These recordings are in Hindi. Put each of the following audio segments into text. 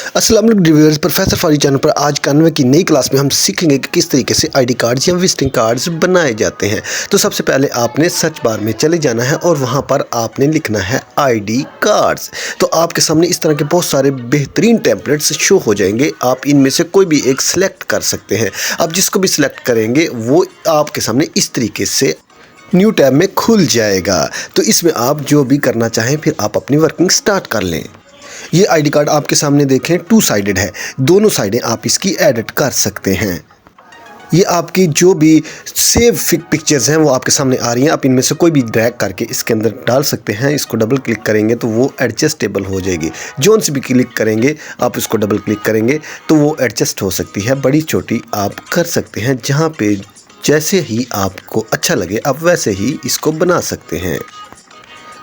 अस्सलाम वालेकुम व्यूअर्स, प्रोफेसर फारी चैनल पर आज 91 की नई क्लास में हम सीखेंगे कि किस तरीके से आईडी कार्ड्स या विजिटिंग कार्ड्स बनाए जाते हैं। तो सबसे पहले आपने सर्च बार में चले जाना है और वहां पर आपने लिखना है आईडी कार्ड्स। तो आपके सामने इस तरह के बहुत सारे बेहतरीन टेम्पलेट्स शो हो जाएंगे। आप इनमें से कोई भी एक सिलेक्ट कर सकते हैं। आप जिसको भी सिलेक्ट करेंगे वो आपके सामने इस तरीके से न्यू टैब में खुल जाएगा। तो इसमें आप जो भी करना चाहें फिर आप अपनी वर्किंग स्टार्ट कर लें। ये आईडी कार्ड आपके सामने देखें 2 साइडेड है, दोनों साइडें आप इसकी एडिट कर सकते हैं। ये आपकी जो भी सेव पिक्चर्स हैं वो आपके सामने आ रही हैं। आप इनमें से कोई भी ड्रैग करके इसके अंदर डाल सकते हैं। इसको डबल क्लिक करेंगे तो वो एडजस्टेबल हो जाएगी। जोन से भी क्लिक करेंगे, आप इसको डबल क्लिक करेंगे तो वो एडजस्ट हो सकती है। बड़ी छोटी आप कर सकते हैं, जहाँ पे जैसे ही आपको अच्छा लगे आप वैसे ही इसको बना सकते हैं।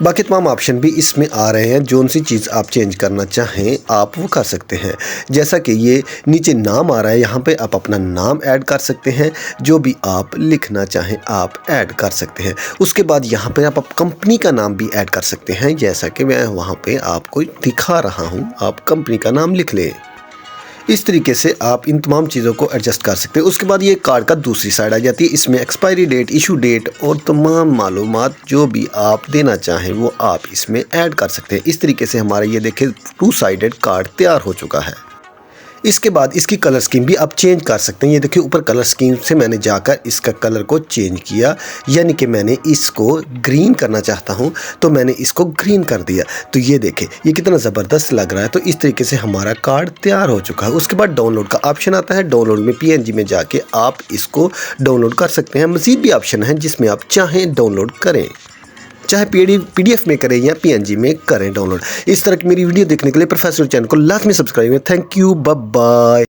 बाकी तमाम ऑप्शन भी इसमें आ रहे हैं। जोन सी चीज़ आप चेंज करना चाहें आप वो कर सकते हैं। जैसा कि ये नीचे नाम आ रहा है, यहाँ पे आप अपना नाम ऐड कर सकते हैं। जो भी आप लिखना चाहें आप ऐड कर सकते हैं। उसके बाद यहाँ पे आप कंपनी का नाम भी ऐड कर सकते हैं। जैसा कि मैं वहाँ पे आपको दिखा रहा हूँ, आप कंपनी का नाम लिख लें। इस तरीके से आप इन तमाम चीज़ों को एडजस्ट कर सकते हैं। उसके बाद ये कार्ड का दूसरी साइड आ जाती है। इसमें एक्सपायरी डेट, इशू डेट और तमाम मालूमात जो भी आप देना चाहें वो आप इसमें ऐड कर सकते हैं। इस तरीके से हमारा ये देखें 2 साइडेड कार्ड तैयार हो चुका है। इसके बाद इसकी कलर स्कीम भी आप चेंज कर सकते हैं। ये देखिए ऊपर कलर स्कीम से मैंने जाकर इसका कलर को चेंज किया, यानी कि मैंने इसको ग्रीन करना चाहता हूं तो मैंने इसको ग्रीन कर दिया। तो ये देखें ये कितना ज़बरदस्त लग रहा है। तो इस तरीके से हमारा कार्ड तैयार हो चुका है। उसके बाद डाउनलोड का ऑप्शन आता है। डाउनलोड में PNG में जाके आप इसको डाउनलोड कर सकते हैं। मज़ीद भी ऑप्शन है जिसमें आप चाहें डाउनलोड करें, चाहे PDF में करें या PNG में करें डाउनलोड। इस तरह की मेरी वीडियो देखने के लिए प्रोफेसर चैनल को लाजमी सब्सक्राइब करें। Thank you, bye bye.